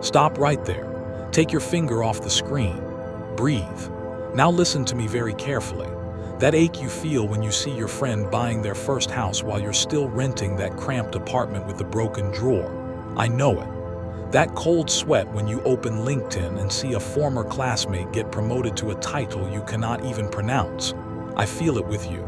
Stop right there. Take your finger off the screen. Breathe. Now listen to me very carefully. That ache you feel when you see your friend buying their first house while you're still renting that cramped apartment with the broken drawer. I know it. That cold sweat when you open LinkedIn and see a former classmate get promoted to a title you cannot even pronounce. I feel it with you.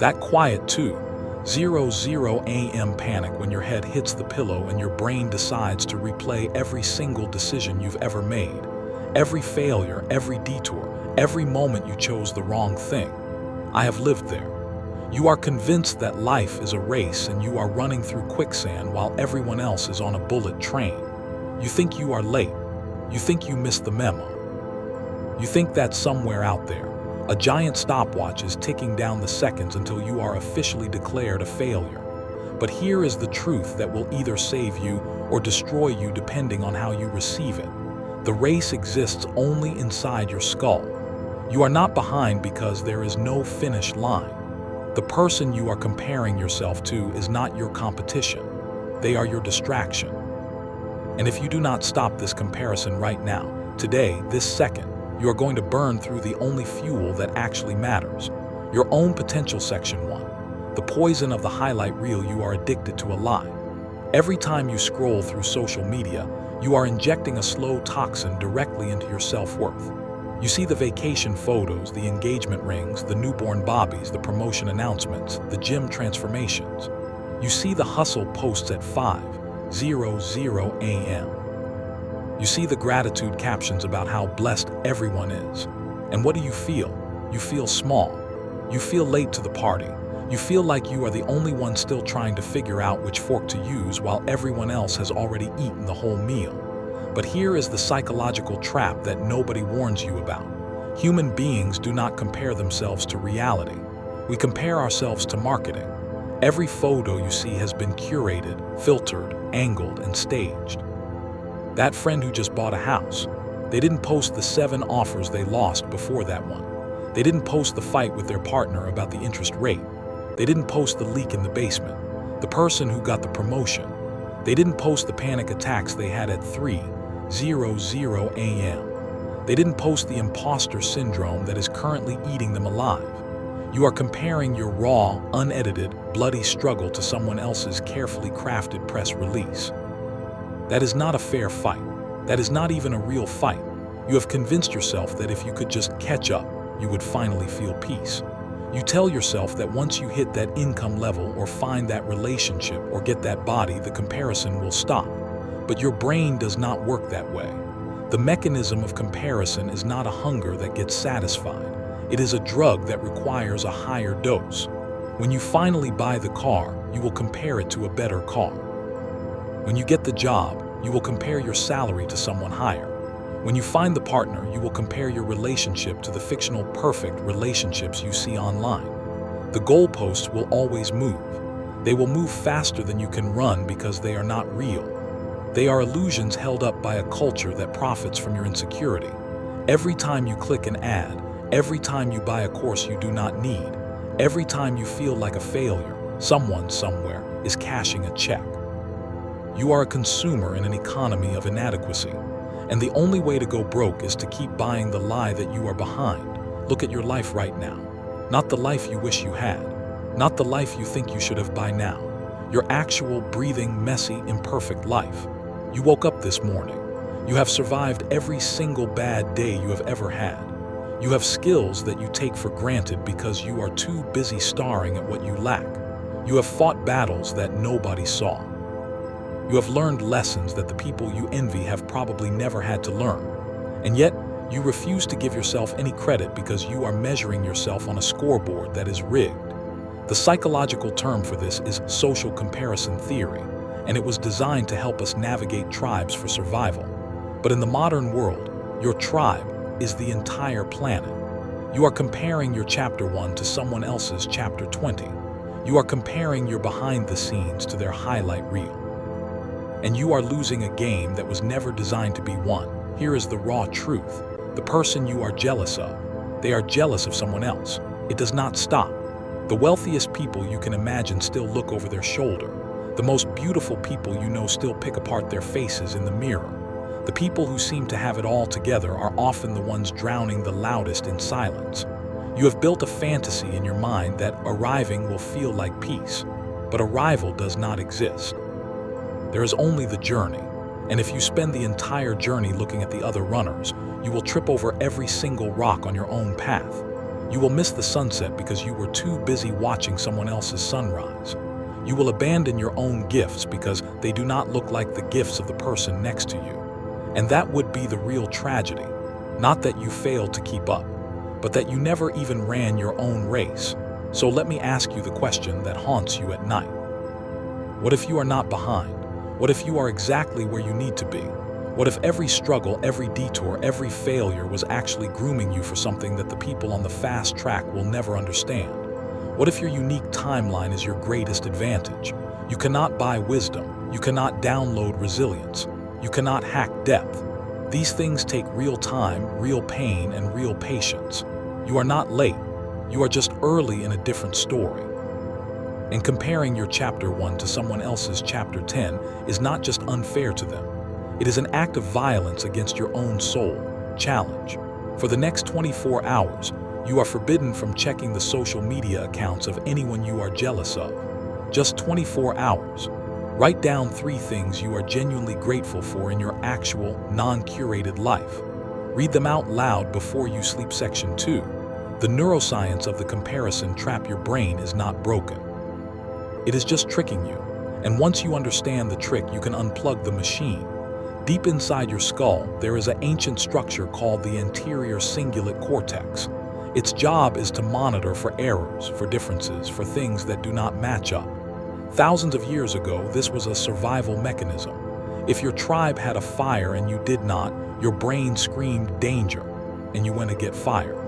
That quiet 2:00 a.m. panic when your head hits the pillow and your brain decides to replay every single decision you've ever made. Every failure, every detour, every moment you chose the wrong thing. I have lived there. You are convinced that life is a race and you are running through quicksand while everyone else is on a bullet train. You think you are late. You think you missed the memo. You think that somewhere out there, a giant stopwatch is ticking down the seconds until you are officially declared a failure. But here is the truth that will either save you or destroy you depending on how you receive it. The race exists only inside your skull. You are not behind because there is no finish line. The person you are comparing yourself to is not your competition. They are your distraction. And if you do not stop this comparison right now, today, this second, you are going to burn through the only fuel that actually matters. Your own potential. Section 1. The poison of the highlight reel. You are addicted to a lie. Every time you scroll through social media, you are injecting a slow toxin directly into your self-worth. You see the vacation photos, the engagement rings, the newborn bobbies, the promotion announcements, the gym transformations. You see the hustle posts at 5:00 a.m. You see the gratitude captions about how blessed everyone is. And what do you feel? You feel small. You feel late to the party. You feel like you are the only one still trying to figure out which fork to use while everyone else has already eaten the whole meal. But here is the psychological trap that nobody warns you about. Human beings do not compare themselves to reality. We compare ourselves to marketing. Every photo you see has been curated, filtered, angled, and staged. That friend who just bought a house, they didn't post the 7 offers they lost before that one. They didn't post the fight with their partner about the interest rate. They didn't post the leak in the basement. The person who got the promotion. They didn't post the panic attacks they had at 3:00 a.m. They didn't post the imposter syndrome that is currently eating them alive. You are comparing your raw, unedited, bloody struggle to someone else's carefully crafted press release. That is not a fair fight. That is not even a real fight. You have convinced yourself that if you could just catch up, you would finally feel peace. You tell yourself that once you hit that income level or find that relationship or get that body, the comparison will stop. But your brain does not work that way. The mechanism of comparison is not a hunger that gets satisfied. It is a drug that requires a higher dose. When you finally buy the car, you will compare it to a better car. When you get the job, you will compare your salary to someone higher. When you find the partner, you will compare your relationship to the fictional perfect relationships you see online. The goalposts will always move. They will move faster than you can run because they are not real. They are illusions held up by a culture that profits from your insecurity. Every time you click an ad, every time you buy a course you do not need, every time you feel like a failure, someone somewhere is cashing a check. You are a consumer in an economy of inadequacy. And the only way to go broke is to keep buying the lie that you are behind. Look at your life right now. Not the life you wish you had. Not the life you think you should have by now. Your actual, breathing, messy, imperfect life. You woke up this morning. You have survived every single bad day you have ever had. You have skills that you take for granted because you are too busy staring at what you lack. You have fought battles that nobody saw. You have learned lessons that the people you envy have probably never had to learn. And yet, you refuse to give yourself any credit because you are measuring yourself on a scoreboard that is rigged. The psychological term for this is social comparison theory, and it was designed to help us navigate tribes for survival. But in the modern world, your tribe is the entire planet. You are comparing your chapter 1 to someone else's chapter 20. You are comparing your behind the scenes to their highlight reel. And you are losing a game that was never designed to be won. Here is the raw truth. The person you are jealous of, they are jealous of someone else. It does not stop. The wealthiest people you can imagine still look over their shoulder. The most beautiful people you know still pick apart their faces in the mirror. The people who seem to have it all together are often the ones drowning the loudest in silence. You have built a fantasy in your mind that arriving will feel like peace, but arrival does not exist. There is only the journey, and if you spend the entire journey looking at the other runners, you will trip over every single rock on your own path. You will miss the sunset because you were too busy watching someone else's sunrise. You will abandon your own gifts because they do not look like the gifts of the person next to you. And that would be the real tragedy. Not that you failed to keep up, but that you never even ran your own race. So let me ask you the question that haunts you at night. What if you are not behind? What if you are exactly where you need to be? What if every struggle, every detour, every failure was actually grooming you for something that the people on the fast track will never understand? What if your unique timeline is your greatest advantage? You cannot buy wisdom. You cannot download resilience. You cannot hack depth. These things take real time, real pain, and real patience. You are not late. You are just early in a different story. And comparing your chapter 1 to someone else's chapter 10 is not just unfair to them. It is an act of violence against your own soul. Challenge. For the next 24 hours, you are forbidden from checking the social media accounts of anyone you are jealous of. Just 24 hours. Write down 3 things you are genuinely grateful for in your actual, non-curated life. Read them out loud before you sleep. Section 2. The neuroscience of the comparison trap. Your brain is not broken. It is just tricking you. And once you understand the trick, you can unplug the machine. Deep inside your skull, there is an ancient structure called the anterior cingulate cortex. Its job is to monitor for errors, for differences, for things that do not match up. Thousands of years ago, this was a survival mechanism. If your tribe had a fire and you did not, your brain screamed danger, and you went to get fire.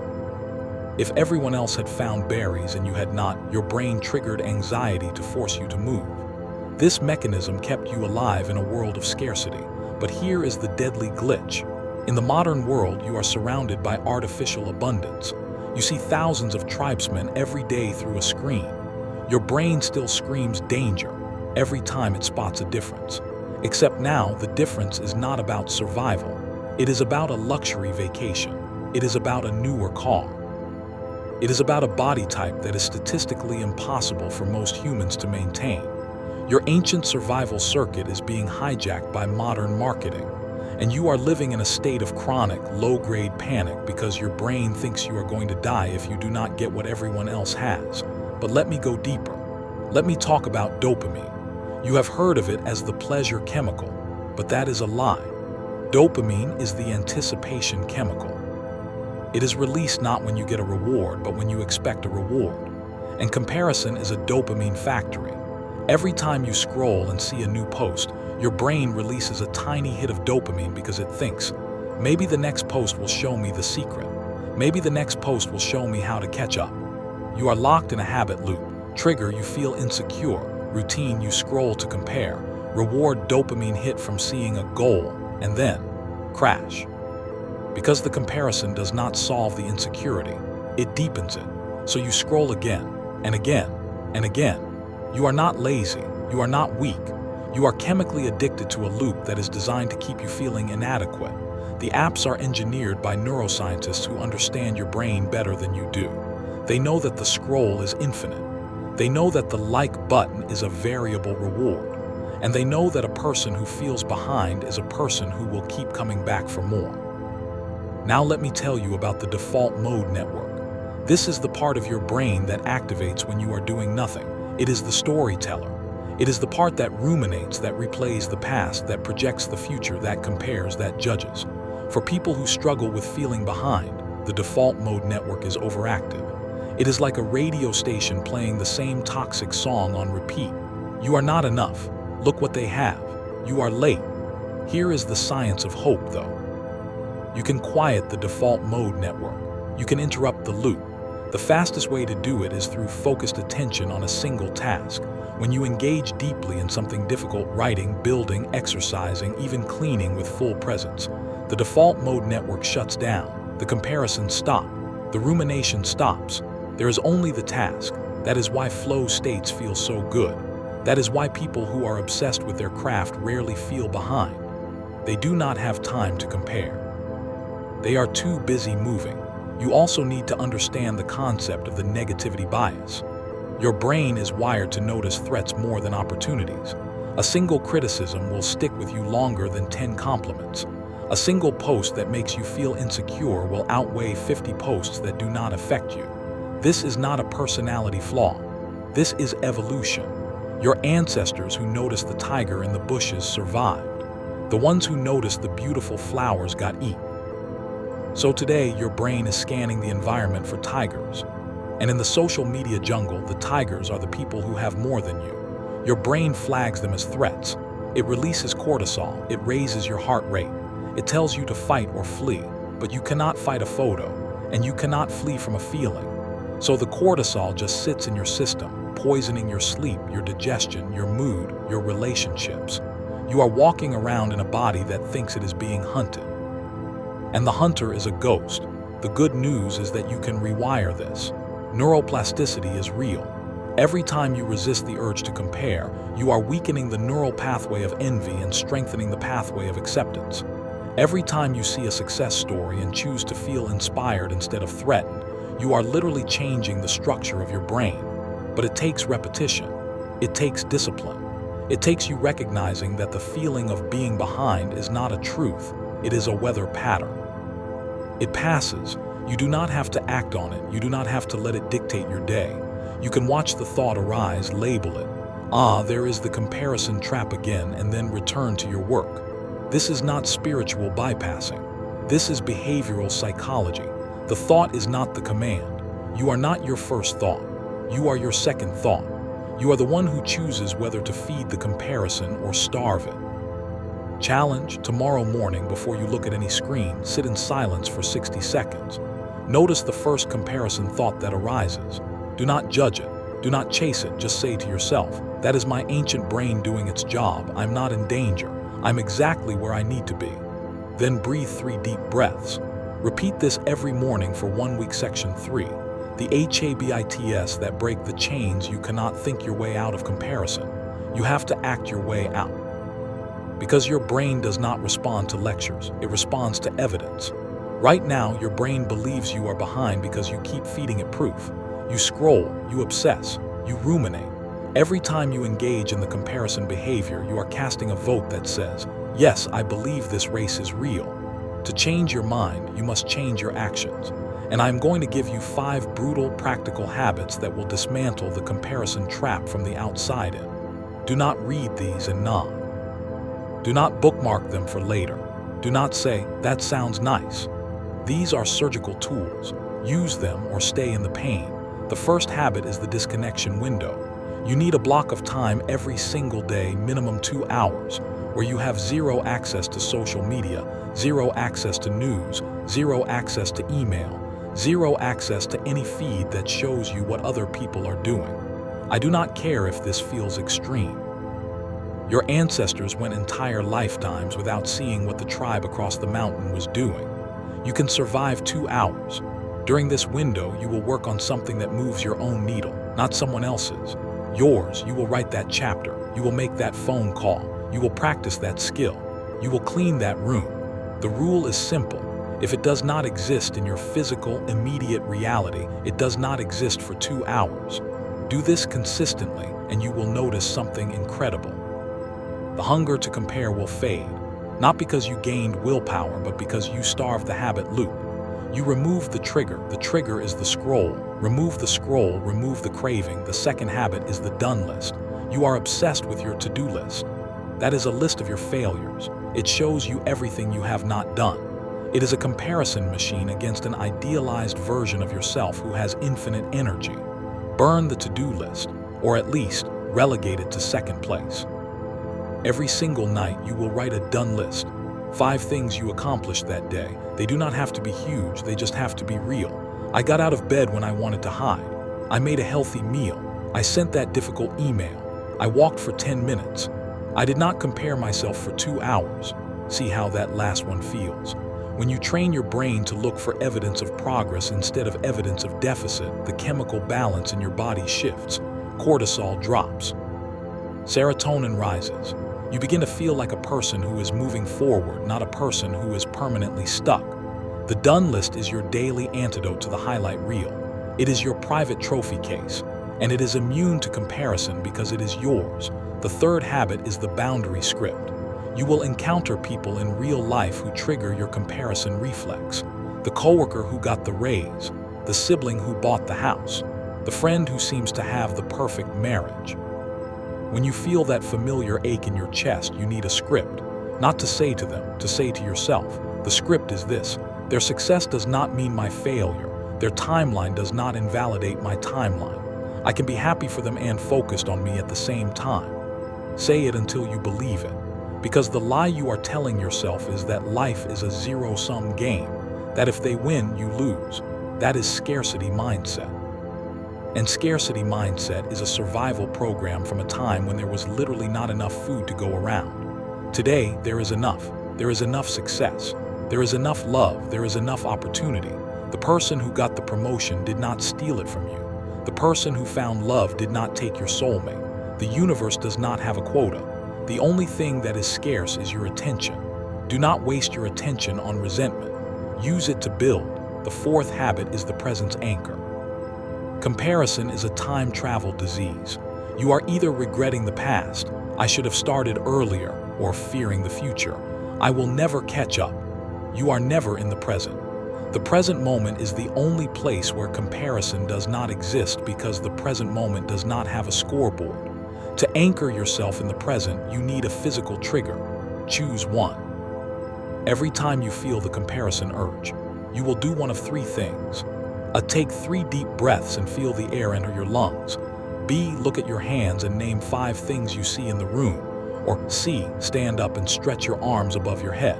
If everyone else had found berries and you had not, your brain triggered anxiety to force you to move. This mechanism kept you alive in a world of scarcity. But here is the deadly glitch. In the modern world, you are surrounded by artificial abundance. You see thousands of tribesmen every day through a screen. Your brain still screams danger every time it spots a difference. Except now, the difference is not about survival. It is about a luxury vacation. It is about a newer car. It is about a body type that is statistically impossible for most humans to maintain. Your ancient survival circuit is being hijacked by modern marketing, and you are living in a state of chronic, low-grade panic because your brain thinks you are going to die if you do not get what everyone else has. But let me go deeper. Let me talk about dopamine. You have heard of it as the pleasure chemical, but that is a lie. Dopamine is the anticipation chemical. It is released not when you get a reward, but when you expect a reward. And comparison is a dopamine factory. Every time you scroll and see a new post, your brain releases a tiny hit of dopamine because it thinks, maybe the next post will show me the secret. Maybe the next post will show me how to catch up. You are locked in a habit loop. Trigger, you feel insecure. Routine, you scroll to compare. Reward, dopamine hit from seeing a goal, and then crash. Because the comparison does not solve the insecurity, it deepens it. So you scroll again, and again, and again. You are not lazy. You are not weak. You are chemically addicted to a loop that is designed to keep you feeling inadequate. The apps are engineered by neuroscientists who understand your brain better than you do. They know that the scroll is infinite. They know that the like button is a variable reward. And they know that a person who feels behind is a person who will keep coming back for more. Now let me tell you about the default mode network. This is the part of your brain that activates when you are doing nothing. It is the storyteller. It is the part that ruminates, that replays the past, that projects the future, that compares, that judges. For people who struggle with feeling behind, the default mode network is overactive. It is like a radio station playing the same toxic song on repeat. You are not enough. Look what they have. You are late. Here is the science of hope, though. You can quiet the default mode network. You can interrupt the loop. The fastest way to do it is through focused attention on a single task. When you engage deeply in something difficult, writing, building, exercising, even cleaning with full presence, the default mode network shuts down. The comparisons stop. The rumination stops. There is only the task. That is why flow states feel so good. That is why people who are obsessed with their craft rarely feel behind. They do not have time to compare. They are too busy moving. You also need to understand the concept of the negativity bias. Your brain is wired to notice threats more than opportunities. A single criticism will stick with you longer than 10 compliments. A single post that makes you feel insecure will outweigh 50 posts that do not affect you. This is not a personality flaw. This is evolution. Your ancestors who noticed the tiger in the bushes survived. The ones who noticed the beautiful flowers got eaten. So today, your brain is scanning the environment for tigers. And in the social media jungle, the tigers are the people who have more than you. Your brain flags them as threats. It releases cortisol. It raises your heart rate. It tells you to fight or flee, but you cannot fight a photo, and you cannot flee from a feeling. So the cortisol just sits in your system, poisoning your sleep, your digestion, your mood, your relationships. You are walking around in a body that thinks it is being hunted. And the hunter is a ghost. The good news is that you can rewire this. Neuroplasticity is real. Every time you resist the urge to compare, you are weakening the neural pathway of envy and strengthening the pathway of acceptance. Every time you see a success story and choose to feel inspired instead of threatened, you are literally changing the structure of your brain. But it takes repetition. It takes discipline. It takes you recognizing that the feeling of being behind is not a truth. It is a weather pattern. It passes. You do not have to act on it. You do not have to let it dictate your day. You can watch the thought arise, label it. Ah, there is the comparison trap again, and then return to your work. This is not spiritual bypassing. This is behavioral psychology. The thought is not the command. You are not your first thought. You are your second thought. You are the one who chooses whether to feed the comparison or starve it. Challenge: tomorrow morning, before you look at any screen, sit in silence for 60 seconds. Notice the first comparison thought that arises. Do not judge it. Do not chase it. Just say to yourself, that is my ancient brain doing its job. I'm not in danger. I'm exactly where I need to be. Then breathe 3 deep breaths. Repeat this every morning for 1 week. Section 3. The habits that break the chains. You cannot think your way out of comparison. You have to act your way out. Because your brain does not respond to lectures. It responds to evidence. Right now, your brain believes you are behind because you keep feeding it proof. You scroll, you obsess, you ruminate. Every time you engage in the comparison behavior, you are casting a vote that says, yes, I believe this race is real. To change your mind, you must change your actions. And I'm going to give you 5 brutal, practical habits that will dismantle the comparison trap from the outside in. Do not read these and nod. Do not bookmark them for later. Do not say, that sounds nice. These are surgical tools. Use them or stay in the pain. The first habit is the disconnection window. You need a block of time every single day, minimum 2 hours, where you have 0 access to social media, 0 access to news, 0 access to email, 0 access to any feed that shows you what other people are doing. I do not care if this feels extreme. Your ancestors went entire lifetimes without seeing what the tribe across the mountain was doing. You can survive 2 hours. During this window, you will work on something that moves your own needle, not someone else's. Yours. You will write that chapter. You will make that phone call. You will practice that skill. You will clean that room. The rule is simple. If it does not exist in your physical, immediate reality, it does not exist for 2 hours. Do this consistently, and you will notice something incredible. The hunger to compare will fade, not because you gained willpower, but because you starved the habit loop. You remove the trigger. The trigger is the scroll. Remove the scroll, remove the craving. The second habit is the done list. You are obsessed with your to-do list. That is a list of your failures. It shows you everything you have not done. It is a comparison machine against an idealized version of yourself who has infinite energy. Burn the to-do list, or at least relegate it to second place. Every single night, you will write a done list. 5 things you accomplished that day. They do not have to be huge, they just have to be real. I got out of bed when I wanted to hide. I made a healthy meal. I sent that difficult email. I walked for 10 minutes. I did not compare myself for 2 hours. See how that last one feels. When you train your brain to look for evidence of progress instead of evidence of deficit, the chemical balance in your body shifts. Cortisol drops. Serotonin rises. You begin to feel like a person who is moving forward, not a person who is permanently stuck. The done list is your daily antidote to the highlight reel. It is your private trophy case, and it is immune to comparison because it is yours. The third habit is the boundary script. You will encounter people in real life who trigger your comparison reflex. The coworker who got the raise, the sibling who bought the house, the friend who seems to have the perfect marriage. When you feel that familiar ache in your chest, you need a script. Not to say to them, to say to yourself. The script is this: their success does not mean my failure. Their timeline does not invalidate my timeline. I can be happy for them and focused on me at the same time. Say it until you believe it. Because the lie you are telling yourself is that life is a zero-sum game, that if they win, you lose. That is scarcity mindset. And scarcity mindset is a survival program from a time when there was literally not enough food to go around. Today, there is enough. There is enough success. There is enough love. There is enough opportunity. The person who got the promotion did not steal it from you. The person who found love did not take your soulmate. The universe does not have a quota. The only thing that is scarce is your attention. Do not waste your attention on resentment. Use it to build. The fourth habit is the presence anchor. Comparison is a time-travel disease. You are either regretting the past, I should have started earlier, or fearing the future. I will never catch up. You are never in the present. The present moment is the only place where comparison does not exist because the present moment does not have a scoreboard. To anchor yourself in the present, you need a physical trigger. Choose one. Every time you feel the comparison urge, you will do one of three things. A, take 3 deep breaths and feel the air enter your lungs. B, look at your hands and name 5 things you see in the room. Or C, stand up and stretch your arms above your head.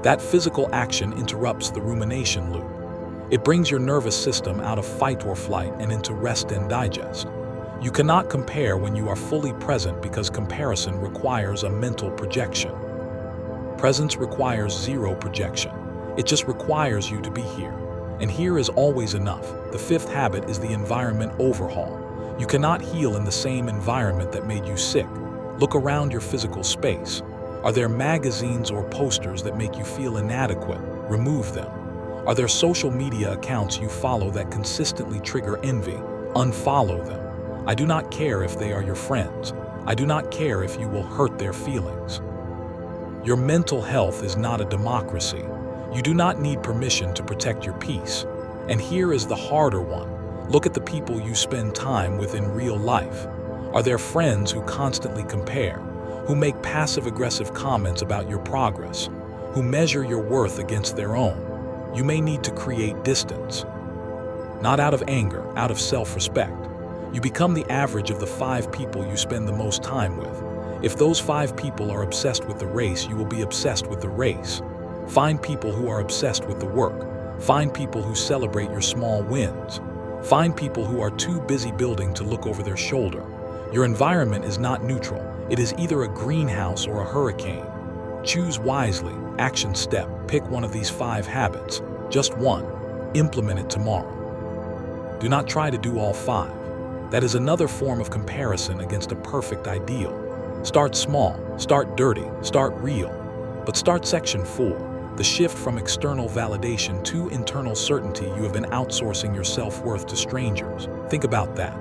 That physical action interrupts the rumination loop. It brings your nervous system out of fight or flight and into rest and digest. You cannot compare when you are fully present because comparison requires a mental projection. Presence requires zero projection. It just requires you to be here. And here is always enough. The fifth habit is the environment overhaul. You cannot heal in the same environment that made you sick. Look around your physical space. Are there magazines or posters that make you feel inadequate? Remove them. Are there social media accounts you follow that consistently trigger envy? Unfollow them. I do not care if they are your friends. I do not care if you will hurt their feelings. Your mental health is not a democracy. You do not need permission to protect your peace. And here is the harder one. Look at the people you spend time with in real life. Are there friends who constantly compare, who make passive-aggressive comments about your progress, who measure your worth against their own? You may need to create distance. Not out of anger, out of self-respect. You become the average of the 5 people you spend the most time with. If those 5 people are obsessed with the race, you will be obsessed with the race. Find people who are obsessed with the work. Find people who celebrate your small wins. Find people who are too busy building to look over their shoulder. Your environment is not neutral. It is either a greenhouse or a hurricane. Choose wisely. Action step. Pick one of these 5 habits. Just one. Implement it tomorrow. Do not try to do all 5. That is another form of comparison against a perfect ideal. Start small. Start dirty. Start real. But start section 4. The shift from external validation to internal certainty. You have been outsourcing your self-worth to strangers. Think about that.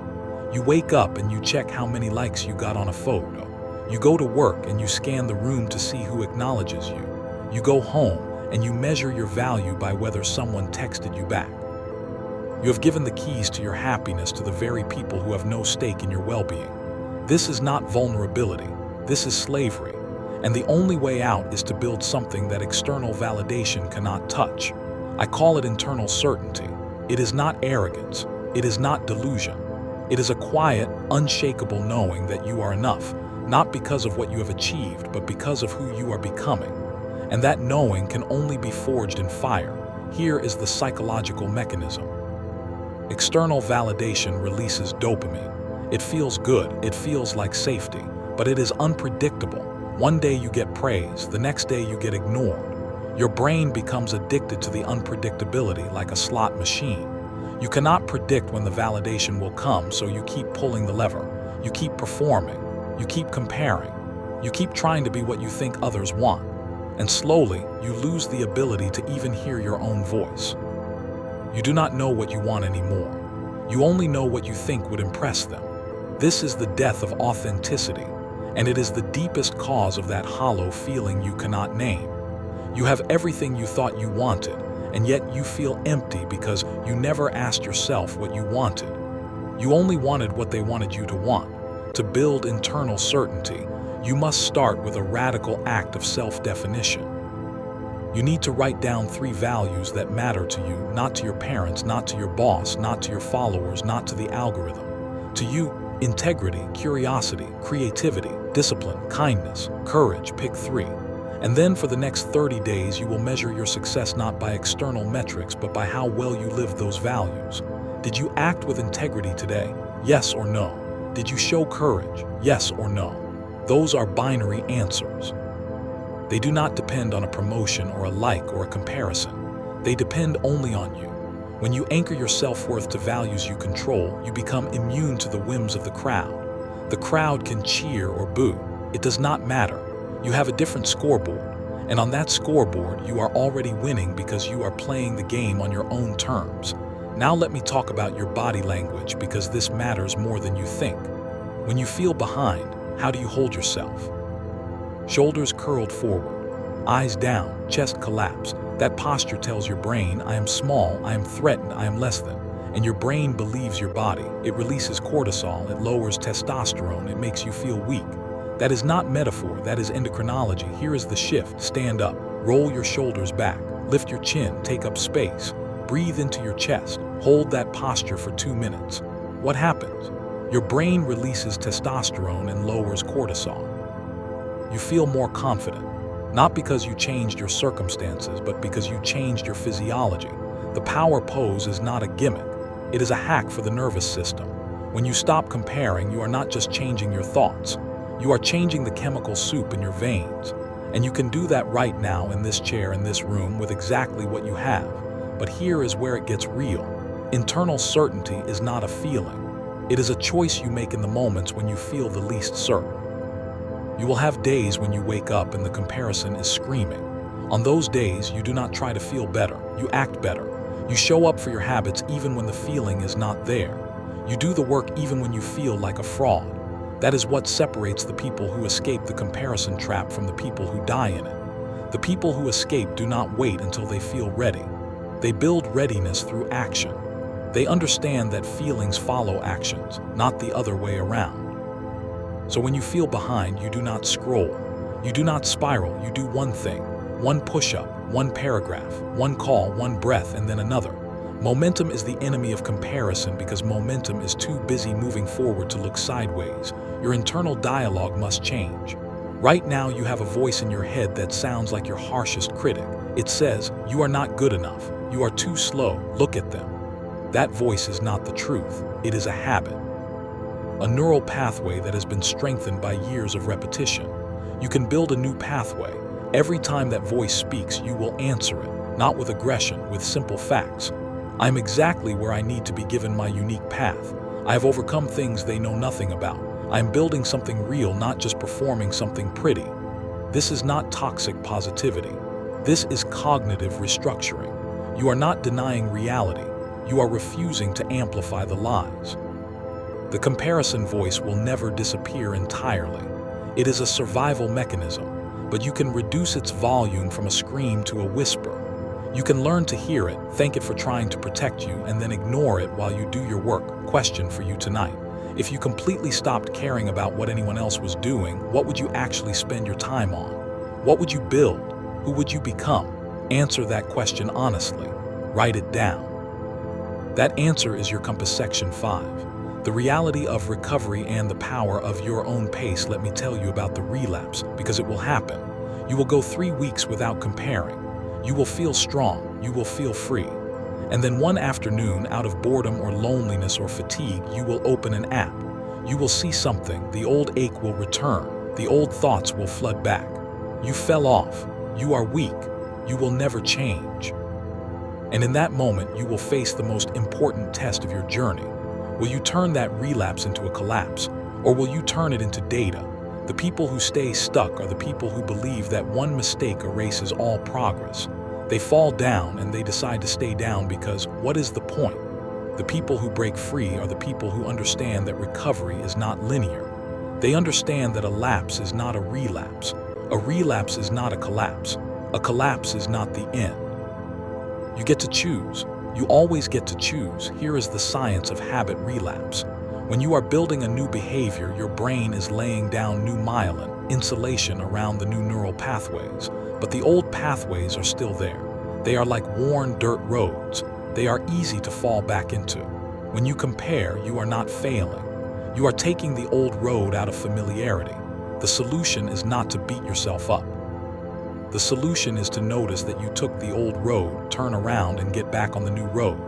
You wake up and you check how many likes you got on a photo. You go to work and you scan the room to see who acknowledges you. You go home and you measure your value by whether someone texted you back. You have given the keys to your happiness to the very people who have no stake in your well-being. This is not vulnerability. This is slavery. And the only way out is to build something that external validation cannot touch. I call it internal certainty. It is not arrogance. It is not delusion. It is a quiet, unshakable knowing that you are enough, not because of what you have achieved, but because of who you are becoming. And that knowing can only be forged in fire. Here is the psychological mechanism. External validation releases dopamine. It feels good. It feels like safety, but it is unpredictable. One day you get praise, the next day you get ignored. Your brain becomes addicted to the unpredictability like a slot machine. You cannot predict when the validation will come, so you keep pulling the lever. You keep performing. You keep comparing. You keep trying to be what you think others want. And slowly, you lose the ability to even hear your own voice. You do not know what you want anymore. You only know what you think would impress them. This is the death of authenticity, and it is the deepest cause of that hollow feeling you cannot name. You have everything you thought you wanted, and yet you feel empty because you never asked yourself what you wanted. You only wanted what they wanted you to want. To build internal certainty, you must start with a radical act of self-definition. You need to write down 3 values that matter to you, not to your parents, not to your boss, not to your followers, not to the algorithm. To you, integrity, curiosity, creativity, discipline, kindness, courage. Pick 3. And then for the next 30 days, you will measure your success not by external metrics, but by how well you live those values. Did you act with integrity today? Yes or no? Did you show courage? Yes or no? Those are binary answers. They do not depend on a promotion or a like or a comparison. They depend only on you. When you anchor your self-worth to values you control, you become immune to the whims of the crowd. The crowd can cheer or boo. It does not matter. You have a different scoreboard, and on that scoreboard, you are already winning because you are playing the game on your own terms. Now let me talk about your body language, because this matters more than you think. When you feel behind, how do you hold yourself? Shoulders curled forward, eyes down, chest collapsed. That posture tells your brain, I am small, I am threatened, I am less than. And your brain believes your body. It releases cortisol, it lowers testosterone, it makes you feel weak. That is not metaphor, that is endocrinology. Here is the shift. Stand up, roll your shoulders back, lift your chin, take up space, breathe into your chest, hold that posture for 2 minutes. What happens? Your brain releases testosterone and lowers cortisol. You feel more confident, not because you changed your circumstances, but because you changed your physiology. The power pose is not a gimmick. It is a hack for the nervous system. When you stop comparing, you are not just changing your thoughts. You are changing the chemical soup in your veins. And you can do that right now in this chair, in this room, with exactly what you have. But here is where it gets real. Internal certainty is not a feeling. It is a choice you make in the moments when you feel the least certain. You will have days when you wake up and the comparison is screaming. On those days, you do not try to feel better. You act better. You show up for your habits even when the feeling is not there. You do the work even when you feel like a fraud. That is what separates the people who escape the comparison trap from the people who die in it. The people who escape do not wait until they feel ready. They build readiness through action. They understand that feelings follow actions, not the other way around. So when you feel behind, you do not scroll. You do not spiral. You do one thing, one push-up, one paragraph, one call, one breath, and then another. Momentum is the enemy of comparison because momentum is too busy moving forward to look sideways. Your internal dialogue must change. Right now, you have a voice in your head that sounds like your harshest critic. It says, you are not good enough. You are too slow. Look at them. That voice is not the truth. It is a habit. A neural pathway that has been strengthened by years of repetition. You can build a new pathway. Every time that voice speaks, you will answer it, not with aggression, with simple facts. I'm exactly where I need to be given my unique path. I have overcome things they know nothing about. I am building something real, not just performing something pretty. This is not toxic positivity. This is cognitive restructuring. You are not denying reality. You are refusing to amplify the lies. The comparison voice will never disappear entirely. It is a survival mechanism, but you can reduce its volume from a scream to a whisper. You can learn to hear it, thank it for trying to protect you, and then ignore it while you do your work. Question for you tonight. If you completely stopped caring about what anyone else was doing, what would you actually spend your time on? What would you build? Who would you become? Answer that question honestly. Write it down. That answer is your compass. Section 5. The reality of recovery and the power of your own pace. Let me tell you about the relapse, because it will happen. You will go 3 weeks without comparing. You will feel strong. You will feel free. And then one afternoon, out of boredom or loneliness or fatigue, you will open an app. You will see something. The old ache will return. The old thoughts will flood back. You fell off. You are weak. You will never change. And in that moment, you will face the most important test of your journey. Will you turn that relapse into a collapse? Or will you turn it into data? The people who stay stuck are the people who believe that one mistake erases all progress. They fall down and they decide to stay down because what is the point? The people who break free are the people who understand that recovery is not linear. They understand that a lapse is not a relapse. A relapse is not a collapse. A collapse is not the end. You get to choose. You always get to choose. Here is the science of habit relapse. When you are building a new behavior, your brain is laying down new myelin, insulation around the new neural pathways. But the old pathways are still there. They are like worn dirt roads. They are easy to fall back into. When you compare, you are not failing. You are taking the old road out of familiarity. The solution is not to beat yourself up. The solution is to notice that you took the old road, turn around, and get back on the new road.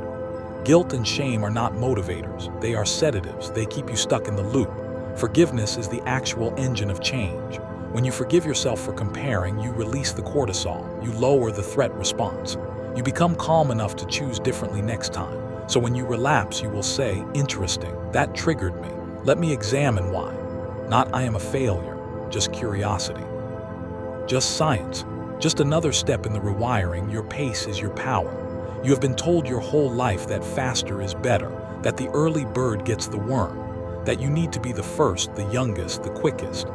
Guilt and shame are not motivators. They are sedatives. They keep you stuck in the loop. Forgiveness is the actual engine of change. When you forgive yourself for comparing, you release the cortisol. You lower the threat response. You become calm enough to choose differently next time. So when you relapse, you will say, "Interesting, that triggered me. Let me examine why." Not "I am a failure," just curiosity. Just science. Just another step in the rewiring. Your pace is your power. You have been told your whole life that faster is better, that the early bird gets the worm, that you need to be the first, the youngest, the quickest.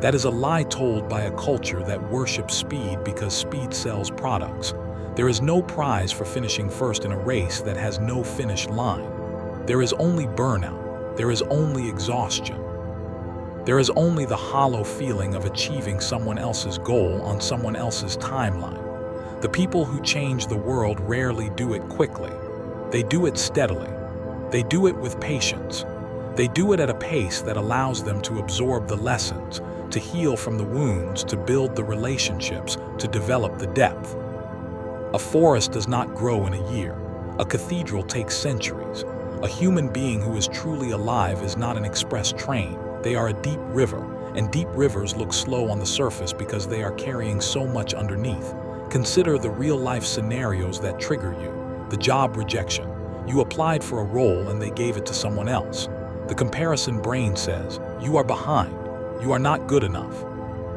That is a lie told by a culture that worships speed because speed sells products. There is no prize for finishing first in a race that has no finish line. There is only burnout. There is only exhaustion. There is only the hollow feeling of achieving someone else's goal on someone else's timeline. The people who change the world rarely do it quickly. They do it steadily. They do it with patience. They do it at a pace that allows them to absorb the lessons, to heal from the wounds, to build the relationships, to develop the depth. A forest does not grow in a year. A cathedral takes centuries. A human being who is truly alive is not an express train. They are a deep river, and deep rivers look slow on the surface because they are carrying so much underneath. Consider the real-life scenarios that trigger you. The job rejection. You applied for a role and they gave it to someone else. The comparison brain says, "You are behind. You are not good enough."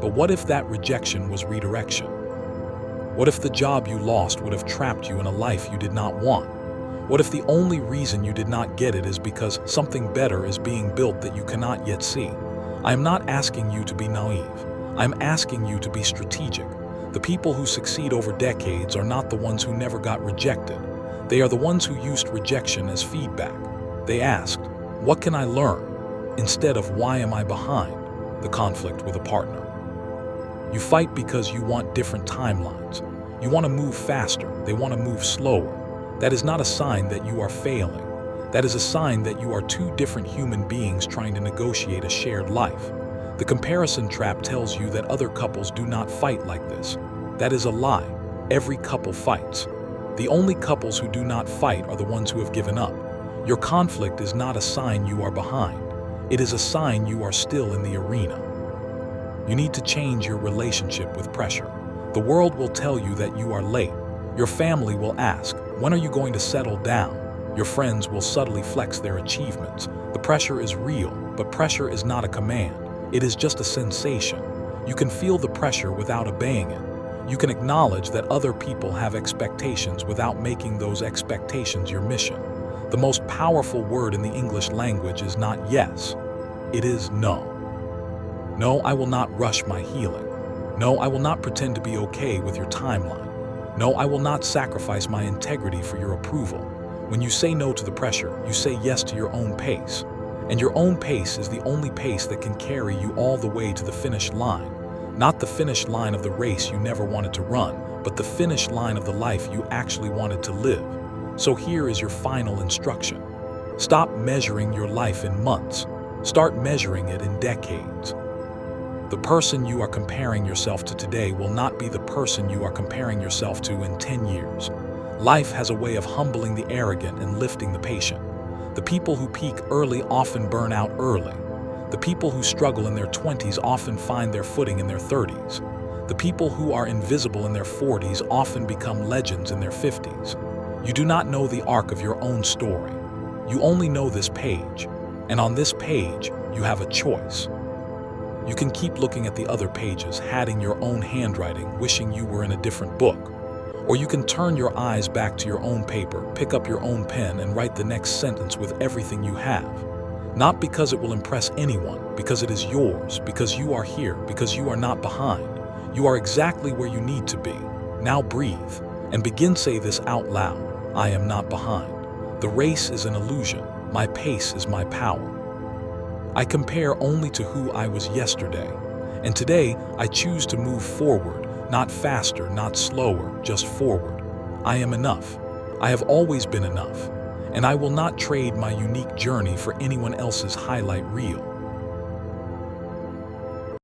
But what if that rejection was redirection? What if the job you lost would have trapped you in a life you did not want? What if the only reason you did not get it is because something better is being built that you cannot yet see? I am not asking you to be naive. I am asking you to be strategic. The people who succeed over decades are not the ones who never got rejected. They are the ones who used rejection as feedback. They asked, "What can I learn?" instead of "Why am I behind?" The conflict with a partner. You fight because you want different timelines. You want to move faster. They want to move slower. That is not a sign that you are failing. That is a sign that you are two different human beings trying to negotiate a shared life. The comparison trap tells you that other couples do not fight like this. That is a lie. Every couple fights. The only couples who do not fight are the ones who have given up. Your conflict is not a sign you are behind. It is a sign you are still in the arena. You need to change your relationship with pressure. The world will tell you that you are late. Your family will ask, "When are you going to settle down?" Your friends will subtly flex their achievements. The pressure is real, but pressure is not a command. It is just a sensation. You can feel the pressure without obeying it. You can acknowledge that other people have expectations without making those expectations your mission. The most powerful word in the English language is not yes. It is no. No, I will not rush my healing. No, I will not pretend to be okay with your timeline. No, I will not sacrifice my integrity for your approval. When you say no to the pressure, you say yes to your own pace. And your own pace is the only pace that can carry you all the way to the finish line. Not the finish line of the race you never wanted to run, but the finish line of the life you actually wanted to live. So here is your final instruction. Stop measuring your life in months. Start measuring it in decades. The person you are comparing yourself to today will not be the person you are comparing yourself to in 10 years. Life has a way of humbling the arrogant and lifting the patient. The people who peak early often burn out early. The people who struggle in their 20s often find their footing in their 30s. The people who are invisible in their 40s often become legends in their 50s. You do not know the arc of your own story. You only know this page. And on this page, you have a choice. You can keep looking at the other pages, hatting your own handwriting, wishing you were in a different book. Or you can turn your eyes back to your own paper, pick up your own pen, and write the next sentence with everything you have. Not because it will impress anyone, because it is yours, because you are here, because you are not behind. You are exactly where you need to be. Now breathe, and begin say this out loud. I am not behind. The race is an illusion. My pace is my power. I compare only to who I was yesterday. And today, I choose to move forward, not faster, not slower, just forward. I am enough. I have always been enough. And I will not trade my unique journey for anyone else's highlight reel.